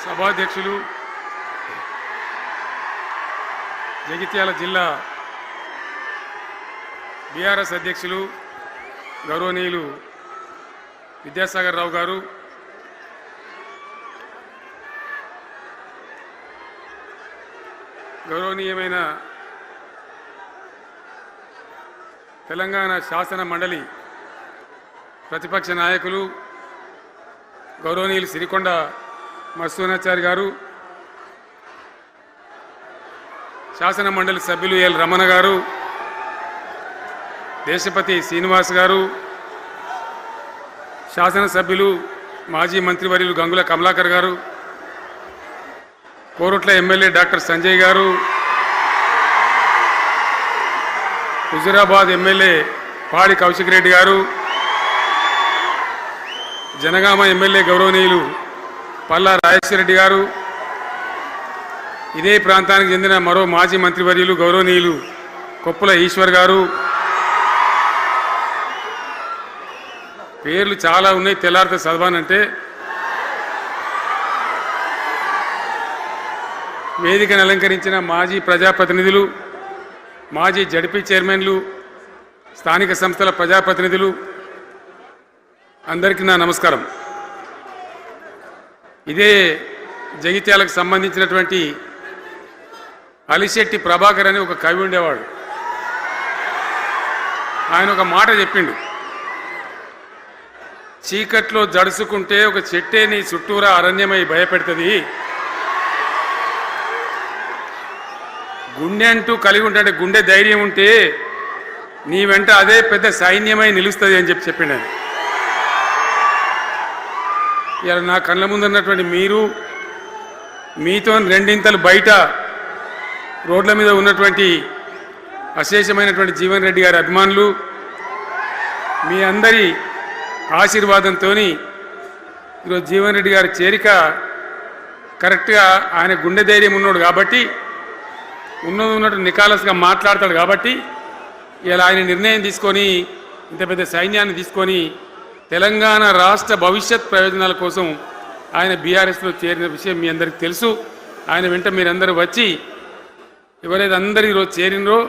సభాధ్యక్షులు జగిత్యాల జిల్లా బీఆర్ఎస్ అధ్యక్షులు గౌరవనీయులు విద్యాసాగర్ రావు గారు, గౌరవనీయమైన తెలంగాణ శాసన మండలి ప్రతిపక్ష నాయకులు గౌరవనీయులు సిరికొండ మత్స్యనాచారి గారు, శాసన మండలి సభ్యులు ఎల్ రమణ గారు, దేశపతి శ్రీనివాస్ గారు, శాసనసభ్యులు మాజీ మంత్రివర్యులు గంగుల కమలాకర్ గారు, కోరుట్ల ఎమ్మెల్యే డాక్టర్ సంజయ్ గారు, హుజురాబాద్ ఎమ్మెల్యే పాడి కౌశిక్ రెడ్డి గారు, జనగామ ఎమ్మెల్యే గౌరవనీయులు పల్లా రాజేశ్వరరెడ్డి గారు, ఇదే ప్రాంతానికి చెందిన మరో మాజీ మంత్రివర్యులు గౌరవనీయులు కొప్పుల ఈశ్వర్ గారు, పేర్లు చాలా ఉన్నాయి, తెల్లారితో చదవానంటే. వేదికను అలంకరించిన మాజీ ప్రజాప్రతినిధులు, మాజీ జడ్పీ చైర్మన్లు, స్థానిక సంస్థల ప్రజాప్రతినిధులు, అందరికీ నా నమస్కారం. ఇదే జగిత్యాలకు సంబంధించినటువంటి అలిశెట్టి ప్రభాకర్ అని ఒక కవి ఉండేవాడు. ఆయన ఒక మాట చెప్పిండు, చీకట్లో జడుసుకుంటే ఒక చెట్టే నీ చుట్టూరా అరణ్యమై భయపెడుతుంది, గుండె అంటూ కలిగి ఉంటే గుండె ధైర్యం ఉంటే నీ వెంట అదే పెద్ద సైన్యమై నిలుస్తుంది అని చెప్పిండు ఆయన. ఇలా నా కళ్ళ ముందు ఉన్నటువంటి మీరు, మీతో రెండింతలు బయట రోడ్ల మీద ఉన్నటువంటి అశేషమైనటువంటి జీవన్ రెడ్డి గారి అభిమానులు, మీ అందరి ఆశీర్వాదంతో ఈరోజు జీవన్ రెడ్డి గారి చేరిక కరెక్ట్గా ఆయన గుండె ధైర్యం ఉన్నాడు కాబట్టి, ఉన్నట్టు నికాలస్గా మాట్లాడతాడు కాబట్టి ఇలా ఆయన నిర్ణయం తీసుకొని ఇంత పెద్ద సైన్యాన్ని తీసుకొని తెలంగాణ రాష్ట్ర భవిష్యత్ ప్రయోజనాల కోసం ఆయన బీఆర్ఎస్లో చేరిన విషయం మీ అందరికీ తెలుసు. ఆయన వెంట మీరందరూ వచ్చి ఎవరైతే అందరూ ఈరోజు చేరినరో,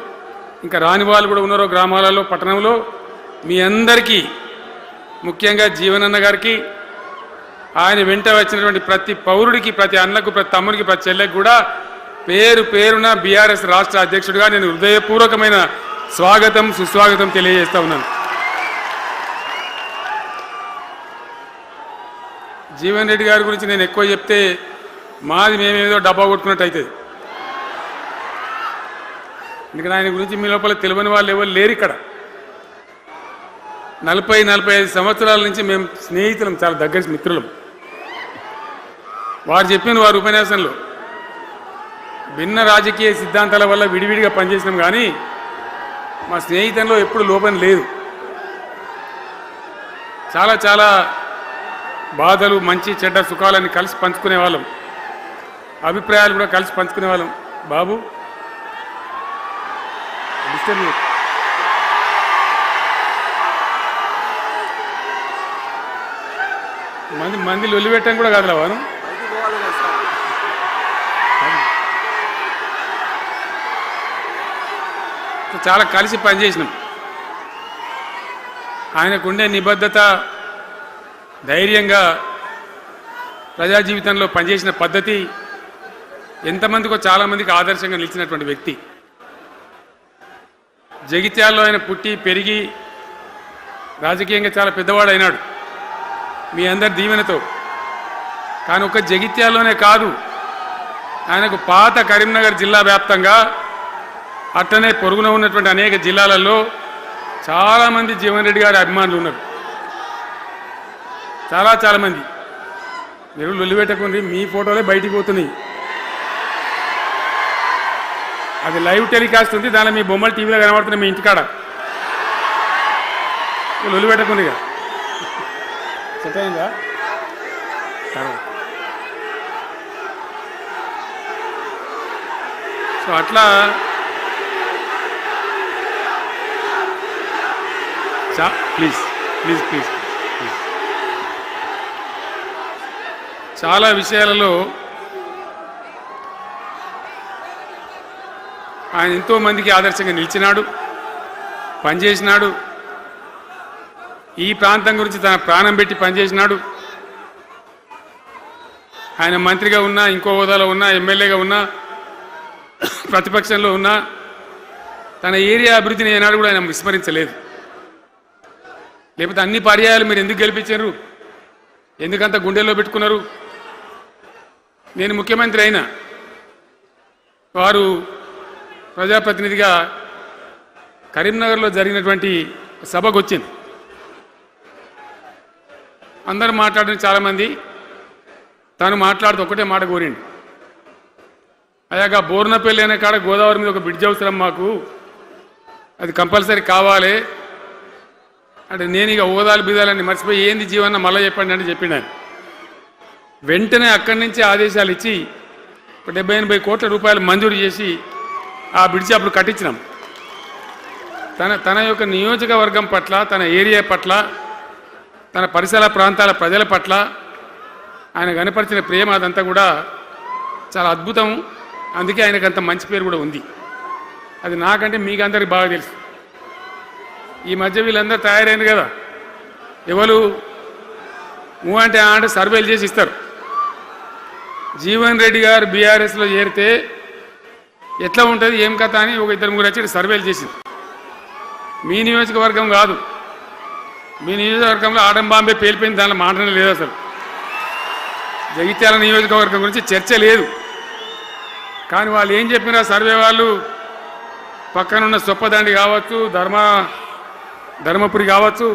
ఇంకా రాని వాళ్ళు కూడా ఉన్నారో గ్రామాలలో పట్టణంలో, మీ అందరికీ ముఖ్యంగా జీవనన్న గారికి, ఆయన వెంట వచ్చినటువంటి ప్రతి పౌరుడికి, ప్రతి అన్నకు, ప్రతి తమ్ముడికి, ప్రతి చెల్లెకి కూడా పేరు పేరున బీఆర్ఎస్ రాష్ట్ర అధ్యక్షుడిగా నేను హృదయపూర్వకమైన స్వాగతం సుస్వాగతం తెలియజేస్తా ఉన్నాను. జీవన్ రెడ్డి గారి గురించి నేను ఎక్కువ చెప్తే మాది మేమేదో డబ్బా కొట్టుకున్నట్టు అవుతుంది. ఎందుకంటే ఆయన గురించి మీ లోపల తెలియని వాళ్ళు ఎవరు లేరు ఇక్కడ. 40-45 సంవత్సరాల నుంచి మేము స్నేహితులం, చాలా దగ్గర మిత్రులం. వారు చెప్పిన వారి ఉపన్యాసంలో భిన్న రాజకీయ సిద్ధాంతాల వల్ల విడివిడిగా పనిచేసినాం, కానీ మా స్నేహితంలో ఎప్పుడు లోపం లేదు. చాలా చాలా బాధలు, మంచి చెడ్డ సుఖాలని కలిసి పంచుకునే వాళ్ళం, అభిప్రాయాలు కూడా కలిసి పంచుకునే వాళ్ళం. బాబు మంది లొల్లి పెట్టడం కూడా కాదురా వాను. చాలా కలిసి పనిచేసినాం. ఆయనకుండే నిబద్ధత, ధైర్యంగా ప్రజా జీవితంలో పనిచేసిన పద్ధతి ఎంతమందికో చాలామందికి ఆదర్శంగా నిలిచినటువంటి వ్యక్తి. జగిత్యాల్లో ఆయన పుట్టి పెరిగి రాజకీయంగా చాలా పెద్దవాడు అయినాడు మీ అందరి దీవెనతో. కానీ ఒక జగిత్యాల్లోనే కాదు, ఆయనకు పాత కరీంనగర్ జిల్లా వ్యాప్తంగా అట్లనే పొరుగున ఉన్నటువంటి అనేక జిల్లాలలో చాలామంది జీవన్ రెడ్డి గారి అభిమానులు ఉన్నారు. చాలా మంది. మీరు లొల్లి పెట్టకుండా మీ ఫోటోలే బయటికి పోతున్నాయి. అది లైవ్ టెలికాస్ట్ ఉంది, దానిలో మీ బొమ్మలు టీవీలో కనబడుతున్నాయి మీ ఇంటికాడ. లొల్లి పెట్టకుండా ఇక సెట్ అయిందా? సో అట్లా ప్లీజ్ ప్లీజ్ ప్లీజ్ చాలా విషయాలలో ఆయన ఎంతోమందికి ఆదర్శంగా నిలిచినాడు, పనిచేసినాడు. ఈ ప్రాంతం గురించి తన ప్రాణం పెట్టి పనిచేసినాడు. ఆయన మంత్రిగా ఉన్నా, ఇంకో హోదాలో ఉన్నా, ఎమ్మెల్యేగా ఉన్నా, ప్రతిపక్షంలో ఉన్నా తన ఏరియా అభివృద్ధిని ఏనాడు కూడా ఆయన విస్మరించలేదు. లేకపోతే అన్ని పర్యాయాలు మీరు ఎందుకు గెలిపించారు, ఎందుకంత గుండెల్లో పెట్టుకున్నారు? నేను ముఖ్యమంత్రి అయినా వారు ప్రజాప్రతినిధిగా కరీంనగర్లో జరిగినటువంటి సభకు వచ్చింది. అందరూ మాట్లాడిన చాలామంది, తాను మాట్లాడుతూ ఒకటే మాట కోరిండు, అయ్యాక బోర్నపల్లి అనే కాడ గోదావరి మీద ఒక బ్రిడ్జ్ అవసరం మాకు, అది కంపల్సరీ కావాలి అంటే నేను ఇక ఓదాలు బిదాలని మర్చిపోయి ఏంది జీవన మళ్ళీ చెప్పండి అంటే చెప్పిండు ఆయన. వెంటనే అక్కడి నుంచి ఆదేశాలు ఇచ్చి 70-80 కోట్ల రూపాయలు మంజూరు చేసి ఆ బ్రిడ్జి అప్పుడు కట్టించినాం. తన యొక్క నియోజకవర్గం పట్ల, తన ఏరియా పట్ల, తన పరిసర ప్రాంతాల ప్రజల పట్ల ఆయన కనపరిచిన ప్రేమ అదంతా కూడా చాలా అద్భుతం. అందుకే ఆయనకు అంత మంచి పేరు కూడా ఉంది. అది నాకంటే మీకు అందరికి బాగా తెలుసు. ఈ మధ్య వీళ్ళందరూ తయారైంది కదా, ఎవరు అంటే సర్వేలు చేసి ఇస్తారు. జీవన్ రెడ్డి గారు బీఆర్ఎస్లో చేరితే ఎట్లా ఉంటుంది ఏం కథ అని ఒక 2-3 వచ్చి సర్వేలు చేసింది. మీ నియోజకవర్గం కాదు, మీ నియోజకవర్గంలో ఆడం బాంబే పేలిపోయింది, దానిలో మాటనే లేదు. అసలు జగిత్యాల నియోజకవర్గం గురించి చర్చ లేదు. కానీ వాళ్ళు ఏం చెప్పినా సర్వే వాళ్ళు పక్కనున్న సొప్పదండి కావచ్చు, ధర్మపురి కావచ్చు,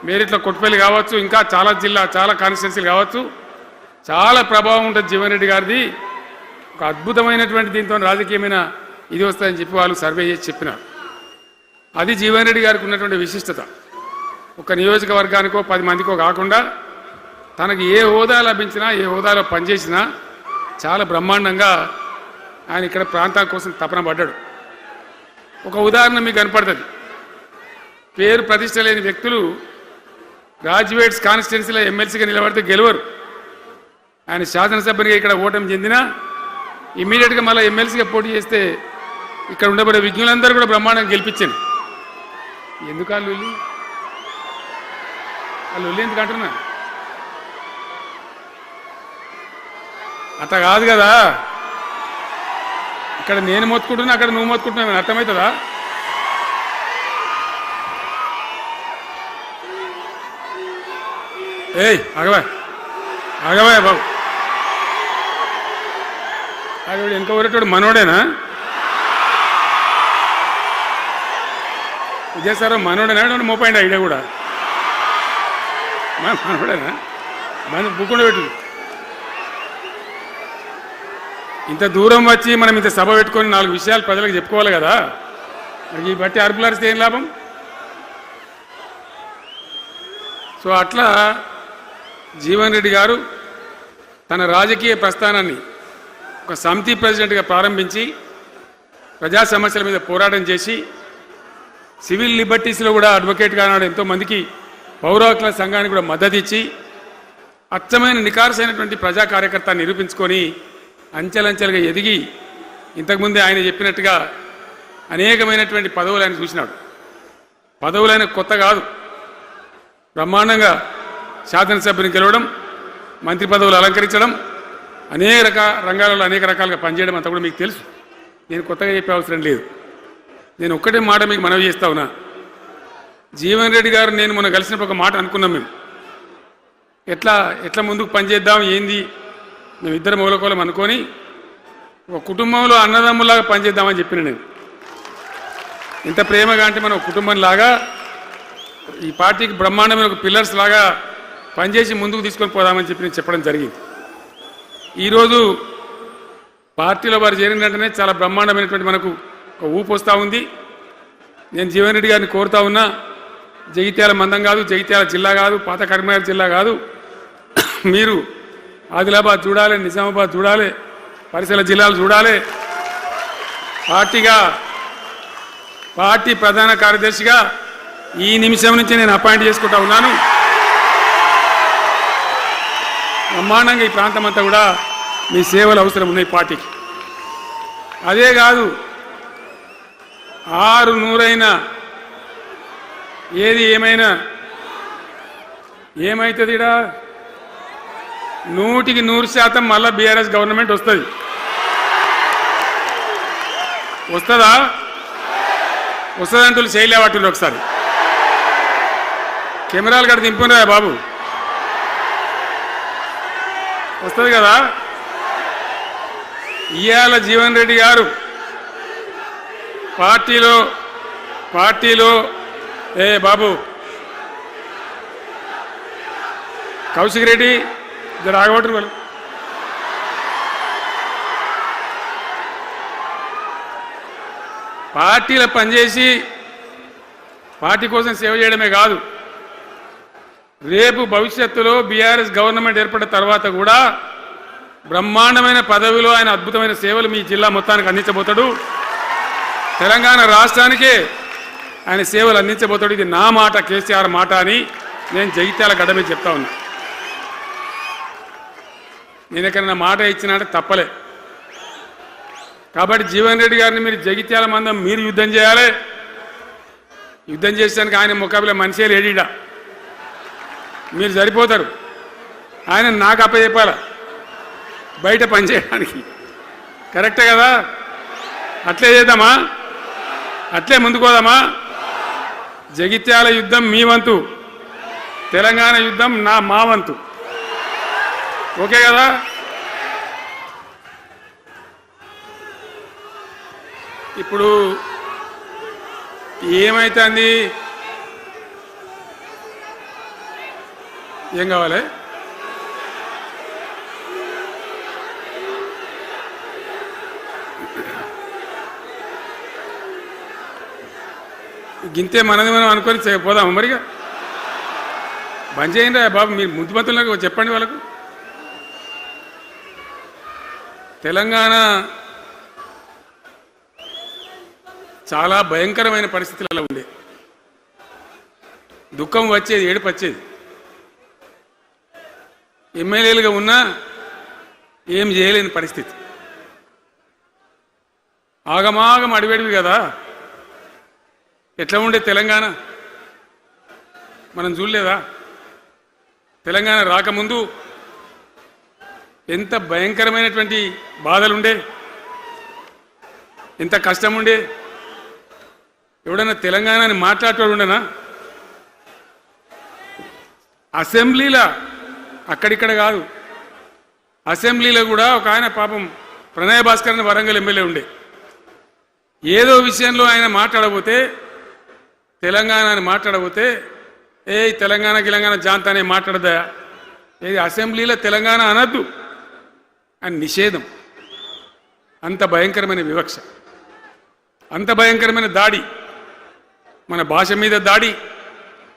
మేరిట్ల కొట్టుపల్లి కావచ్చు, ఇంకా చాలా కాన్స్టిట్యున్సీలు కావచ్చు, చాలా ప్రభావం ఉంటుంది జీవన్ రెడ్డి గారిది. ఒక అద్భుతమైనటువంటి దీంతో రాజకీయమైన ఇది వస్తుందని చెప్పి వాళ్ళు సర్వే చేసి చెప్పినారు. అది జీవన్ రెడ్డి గారికి ఉన్నటువంటి విశిష్టత. ఒక నియోజకవర్గానికో 10 మందికో కాకుండా తనకు ఏ హోదా లభించినా, ఏ హోదాలో పనిచేసినా చాలా బ్రహ్మాండంగా ఆయన ఇక్కడ ప్రాంతాల కోసం తపన పడ్డాడు. ఒక ఉదాహరణ మీకు కనపడుతుంది. పేరు ప్రతిష్ట లేని వ్యక్తులు గ్రాడ్యుయేట్స్ కాన్స్టిట్యున్సీలో ఎమ్మెల్సీగా నిలబడితే గెలవరు. ఆయన శాసనసభ్యునిగా ఇక్కడ ఓటమి చెందినా ఇమ్మీడియట్గా మళ్ళీ ఎమ్మెల్సీగా పోటీ చేస్తే ఇక్కడ ఉండబడే విజ్ఞులందరూ కూడా బ్రహ్మాండంగా గెలిపించాను. ఎందుకు వాళ్ళు ఎందుకు అంటున్నా? అట్లా కాదు కదా, ఇక్కడ నేను మొత్తుకుంటున్నా, అక్కడ నువ్వు మొత్తుకుంటున్నావు, అర్థమవుతుందా? ఆగవా బాబు, ఆగవాడు వెనక ఊరేటోడు మనోడేనా? విజయసారావు మనోడేనా? మోపాయిండి ఐడియా కూడా మనోడేనా? బుక్కుండా పెట్టు. ఇంత దూరం వచ్చి మనం ఇంత సభ పెట్టుకొని 4 విషయాలు ప్రజలకు చెప్పుకోవాలి కదా. ఈ బట్టి అరుపులారిస్తే ఏం లాభం? సో అట్లా జీవన్ రెడ్డి గారు తన రాజకీయ ప్రస్థానాన్ని ఒక సమితి ప్రెసిడెంట్గా ప్రారంభించి ప్రజా సమస్యల మీద పోరాటం చేసి సివిల్ లిబర్టీస్లో కూడా అడ్వకేట్గా నాడు ఎంతోమందికి పౌర హక్కుల సంఘానికి కూడా మద్దతు ఇచ్చి అచ్చమైన నికార్సైనటువంటి ప్రజా కార్యకర్త నిరూపించుకొని అంచెలంచెలుగా ఎదిగి ఇంతకుముందే ఆయన చెప్పినట్టుగా అనేకమైనటువంటి పదవులు ఆయన చూసినాడు. పదవులు ఆయన కొత్త కాదు. బ్రహ్మాండంగా శాసనసభ్యుని గెలవడం, మంత్రి పదవులు అలంకరించడం, అనేక రంగాలలో అనేక రకాలుగా పనిచేయడం అంతా కూడా మీకు తెలుసు. నేను కొత్తగా చెప్పే అవసరం లేదు. నేను ఒక్కటే మాట మీకు మనవి చేస్తా ఉన్నా. జీవన్ రెడ్డి గారు నేను మొన్న కలిసినప్పుడు ఒక మాట అనుకున్నాం. మేము ఎట్లా ముందుకు పనిచేద్దాం ఏంది, మేము ఇద్దరు మూలకోలం అనుకొని ఒక కుటుంబంలో అన్నదమ్ములాగా పనిచేద్దామని చెప్పిన నేను. ఇంత ప్రేమగా అంటే మనం కుటుంబంలాగా ఈ పార్టీకి బ్రహ్మాండమైన ఒక పిల్లర్స్ లాగా పనిచేసి ముందుకు తీసుకొని పోదామని చెప్పి నేను చెప్పడం జరిగింది. ఈరోజు పార్టీలో వారు చేరిన వెంటనే చాలా బ్రహ్మాండమైనటువంటి మనకు ఒక ఊపు వస్తూ ఉంది. నేను జీవన్ రెడ్డి గారిని కోరుతా ఉన్నా, జగిత్యాల మందం కాదు, జగిత్యాల జిల్లా కాదు, పాత కరీంనగర్ జిల్లా కాదు, మీరు ఆదిలాబాద్ చూడాలి, నిజామాబాద్ చూడాలి, పరిసర జిల్లాలు చూడాలి. పార్టీ ప్రధాన కార్యదర్శిగా ఈ నిమిషం నుంచి నేను అపాయింట్ చేసుకుంటా ఉన్నాను. బ్రహ్మాండంగా ఈ ప్రాంతం అంతా కూడా మీ సేవలు అవసరం ఉన్నాయి పార్టీకి. అదే కాదు, ఆరు నూరైనా ఏది ఏమైనా ఏమవుతుంది? 100% మళ్ళా బీఆర్ఎస్ గవర్నమెంట్ వస్తుంది. వస్తుందా? వస్తుందంటూ చేయలేవట్టు ఒకసారి కెమెరాలు కడ దింపురా బాబు. వస్తుంది కదా? ఇవాళ జీవన్ రెడ్డి గారు పార్టీలో ఏ బాబు కౌశిక్ రెడ్డి ఇద్దరు ఆగబట్టు వాళ్ళు పార్టీలో పనిచేసి పార్టీ కోసం సేవ చేయడమే కాదు, రేపు భవిష్యత్తులో బీఆర్ఎస్ గవర్నమెంట్ ఏర్పడిన తర్వాత కూడా బ్రహ్మాండమైన పదవిలో ఆయన అద్భుతమైన సేవలు మీ జిల్లా మొత్తానికి అందించబోతాడు. తెలంగాణ రాష్ట్రానికే ఆయన సేవలు అందించబోతాడు. ఇది నా మాట, కేసీఆర్ మాట అని నేను జగిత్యాల గడ్డ మీద చెప్తా ఉన్నా. నేను ఎక్కడైనా మాట ఇచ్చినంటే తప్పలే. కాబట్టి జీవన్ రెడ్డి గారిని మీరు జగిత్యాల మందం మీరు యుద్ధం చేయాలి. యుద్ధం చేసేదానికి ఆయన ముఖాబిలా మనిషే లేడీడా, మీరు సరిపోతారు. ఆయన నాకు అప్పచెప్పాల బయట పనిచేయడానికి. కరెక్టే కదా? అట్లే చేద్దామా? అట్లే ముందుకోదామా? జగిత్యాల యుద్ధం మీ వంతు, తెలంగాణ యుద్ధం మా వంతు. ఓకే కదా? ఇప్పుడు ఏమైతుంది? ఏం కావాలి? గింతే మనది మనం అనుకొని పోదాము. మరిగా బంద్ చేయండి బాబు. మీరు ముద్దుమంతులకు చెప్పండి వాళ్ళకు. తెలంగాణ చాలా భయంకరమైన పరిస్థితులలో ఉండే. దుఃఖం వచ్చేది, ఏడుపు వచ్చేది. ఎమ్మెల్యేలుగా ఉన్నా ఏం చేయలేని పరిస్థితి. ఆగమాగం అడివేడివి కదా. ఎట్లా ఉండే తెలంగాణ మనం చూడలేదా? తెలంగాణ రాకముందు ఎంత భయంకరమైనటువంటి బాధలుండే, ఎంత కష్టం ఉండే. ఎవడన్నా తెలంగాణని మాట్లాడేవాడు ఉండనా? అసెంబ్లీలో, అక్కడిక్కడ కాదు, అసెంబ్లీలో కూడా ఒక ఆయన పాపం ప్రణయ్ భాస్కర్ అని వరంగల్ ఎమ్మెల్యే ఉండే. ఏదో విషయంలో ఆయన మాట్లాడబోతే, తెలంగాణని మాట్లాడబోతే, తెలంగాణ జాంతానే మాట్లాడదా, ఏది అసెంబ్లీలో తెలంగాణ అనద్దు అని నిషేధం. అంత భయంకరమైన వివక్ష, అంత భయంకరమైన దాడి. మన భాష మీద దాడి,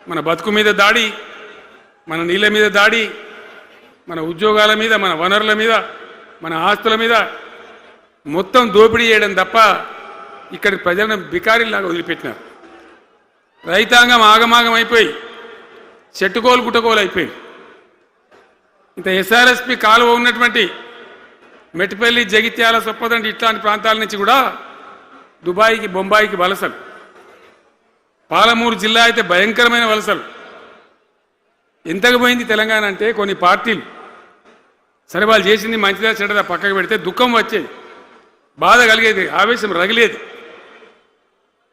మన బతుకు మీద దాడి, మన నీళ్ళ మీద దాడి, మన ఉద్యోగాల మీద, మన వనరుల మీద, మన ఆస్తుల మీద మొత్తం దోపిడీ చేయడం తప్ప ఇక్కడి ప్రజలను బికారీలాగా వదిలిపెట్టినారు. రైతాంగం ఆగమాగం అయిపోయి చెట్టుకోలు గుట్టకోలు అయిపోయి, ఇంత ఎస్ఆర్ఎస్పి కాలువ ఉన్నటువంటి మెట్టిపల్లి, జగిత్యాల, సొప్పదండి ఇట్లాంటి ప్రాంతాల నుంచి కూడా దుబాయ్కి, బొంబాయికి వలసలు. పాలమూరు జిల్లా అయితే భయంకరమైన వలసలు. ఎంతకు పోయింది తెలంగాణ అంటే, కొన్ని పార్టీలు సరే వాళ్ళు చేసింది మంచిదా చెడ్డదా పక్కకు పెడితే దుఃఖం వచ్చేది, బాధ కలిగేది, ఆవేశం రగిలేది.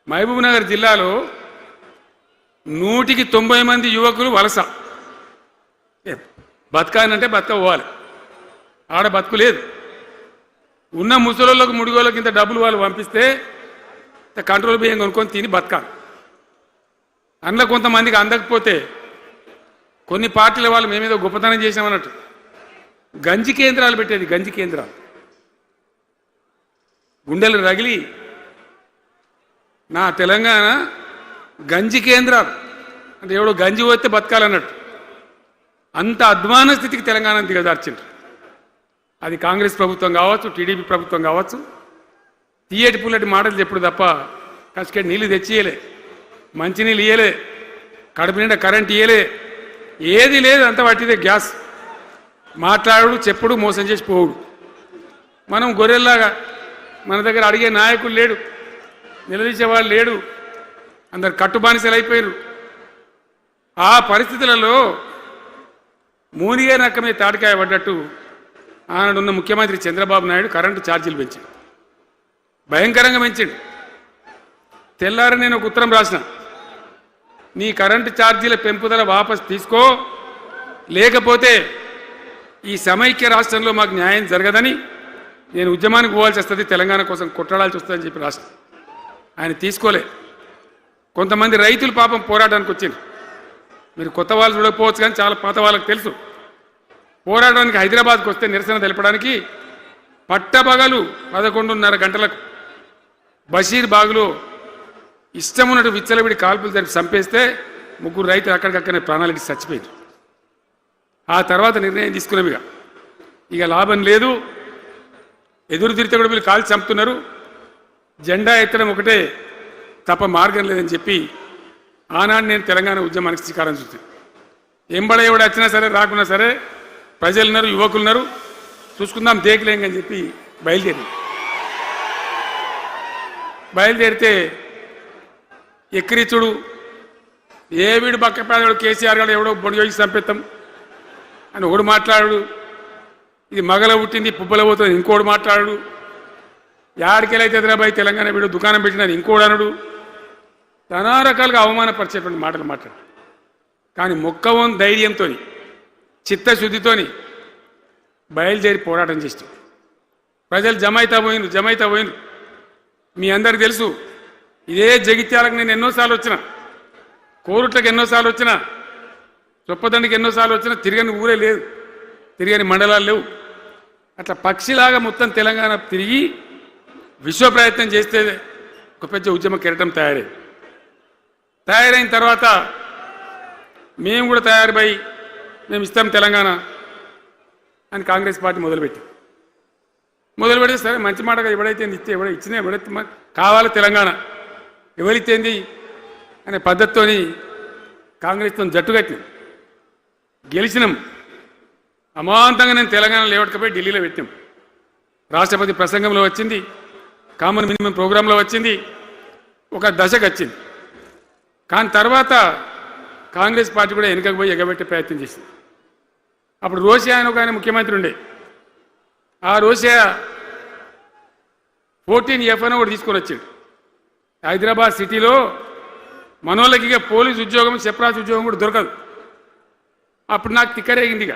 మహబూబ్నగర్ జిల్లాలో 190 మంది యువకులు వలస. బతకానంటే బతకపోవాలి, ఆడ బతుకు లేదు. ఉన్న ముసలోళ్ళకు, ముడిగోళ్ళకి ఇంత డబ్బులు వాళ్ళు పంపిస్తే కంట్రోల్ బియ్యం కొనుక్కొని తిని బతకాలి. అందులో కొంతమందికి అందకపోతే కొన్ని పార్టీల వాళ్ళు మేమేదో గొప్పతనం చేసామన్నట్టు గంజి కేంద్రాలు పెట్టేది. గంజి కేంద్రాలు గుండెలు రగిలి, నా తెలంగాణ గంజి కేంద్రాలు అంటే ఎవడో గంజి పోతే బతకాలన్నట్టు అంత అధ్వాన స్థితికి తెలంగాణ దిగజార్చిండ్రు. అది కాంగ్రెస్ ప్రభుత్వం కావచ్చు, టీడీపీ ప్రభుత్వం కావచ్చు. తీయటి పుల్లటి మాటలు చెప్పుడు తప్ప కసికెట్ నీళ్ళు తెచ్చియలే, మంచినీళ్ళు ఇయ్యలే, కడుపు నిండా కరెంట్ ఇయ్యలే, ఏది లేదు. అంత పట్టిదే గ్యాస్. మాట్లాడు, చెప్పుడు, మోసం చేసి పోవుడు. మనం గొర్రెల్లాగా మన దగ్గర అడిగే నాయకులు లేడు. నిలదీసేవాళ్ళు లేడు, అందరు కట్టుబానిసలు అయిపోయారు. ఆ పరిస్థితులలో మూనిగే నక్కమే తాటికాయ పడ్డట్టు ఆనాడున్న ముఖ్యమంత్రి చంద్రబాబు నాయుడు కరెంటు ఛార్జీలు పెంచాడు, భయంకరంగా పెంచాడు. తెల్లారి నేను ఒక ఉత్తరం రాసిన, నీ కరెంటు ఛార్జీల పెంపుదల వాపసు తీసుకో, లేకపోతే ఈ సమైక్య రాష్ట్రంలో మాకు న్యాయం జరగదని నేను ఉద్యమానికి పోవాల్సి వస్తుంది, తెలంగాణ కోసం కొట్లాడాల్సి వస్తుందని చెప్పి రాష్ట్రం ఆయన తీసుకోలే. కొంతమంది రైతులు పాపం పోరాటానికి వచ్చారు. మీరు కొత్త వాళ్ళు చూడకపోవచ్చు కానీ చాలా పాత వాళ్ళకి తెలుసు. పోరాటానికి హైదరాబాద్కి వస్తే నిరసన తెలపడానికి పట్టబగలు 11:30 గంటలకు బషీర్ బాగులో ఇష్టమున్నట్టు విచ్చలవిడి కాల్పులు జరిపి చంపేస్తే 3 రైతులు అక్కడికక్కడనే ప్రాణాలకి చచ్చిపోయారు. ఆ తర్వాత నిర్ణయం తీసుకున్నవిగా ఇక లాభం లేదు, ఎదురు తిరిగితే కూడా వీళ్ళు కాల్చి చంపుతున్నారు, జెండా ఎత్తడం ఒకటే తప్ప మార్గం లేదని చెప్పి ఆనాడు నేను తెలంగాణ ఉద్యమానికి శ్రీకారం చుట్టాను. ఎంబడ ఎవడు వచ్చినా సరే రాకున్నా సరే ప్రజలున్నారు, యువకులున్నారు, చూసుకుందాం దేకలేం అని చెప్పి బయలుదేరితే ఎక్కిరిచుడు ఏ వీడు పక్క పేదవాడు కేసీఆర్ గారు ఎవడో బొడి చేసి చంపేస్తాం అని ఒకడు మాట్లాడు, ఇది మగల పుట్టింది పుబ్బల పోతుంది ఇంకోడు మాట్లాడు, యాడికెళ్ళైతే హైదరాబాద్ తెలంగాణ వీడు దుకాణం పెట్టినది ఇంకోడు అనుడు, నానా రకాలుగా అవమానపరిచేటువంటి మాటలు మాట్లాడు. కానీ మొక్కవం ధైర్యంతో చిత్తశుద్ధితో బయలుదేరి పోరాటం చేస్తాం. ప్రజలు జమైతా పోయిను. మీ అందరికి తెలుసు, ఇదే జగిత్యాలకు నేను ఎన్నోసార్లు వచ్చిన, కోరుట్లకు ఎన్నోసార్లు వచ్చిన, చొప్పదండికి ఎన్నోసార్లు వచ్చినా తిరగని ఊరే లేదు, తిరగని మండలాలు లేవు. అట్లా పక్షిలాగా మొత్తం తెలంగాణ తిరిగి విశ్వ ప్రయత్నం చేస్తే ఒక పెద్ద ఉద్యమ కెరటం తయారైన తర్వాత మేము కూడా తయారుపై మేము ఇస్తాం తెలంగాణ అని కాంగ్రెస్ పార్టీ మొదలుపెడితే సరే మంచి మాటగా ఎవడైతే ఇస్తే ఎవడైతే కావాలి తెలంగాణ ఎవరితేంది అనే పద్ధతితోని కాంగ్రెస్తో జట్టు కట్టినాం, గెలిచినాం. అమాంతంగా నేను తెలంగాణ లేవట్టుకపోయి ఢిల్లీలో పెట్టాం. రాష్ట్రపతి ప్రసంగంలో వచ్చింది, కామన్ మినిమం ప్రోగ్రాంలో వచ్చింది, ఒక దశకు వచ్చింది. కానీ తర్వాత కాంగ్రెస్ పార్టీ కూడా వెనుకకు పోయి ఎగబెట్టే ప్రయత్నం చేసింది. అప్పుడు రోషియా అని ఒక ఆయన ముఖ్యమంత్రి ఉండే, ఆ రోషియా 14F అని ఒకటి తీసుకొని వచ్చాడు. హైదరాబాద్ సిటీలో మనోళ్ళకి ఇక పోలీసు ఉద్యోగం, సెప్రాస్ ఉద్యోగం కూడా దొరకదు. అప్పుడు నాకు తిక్కరేగింది. ఇక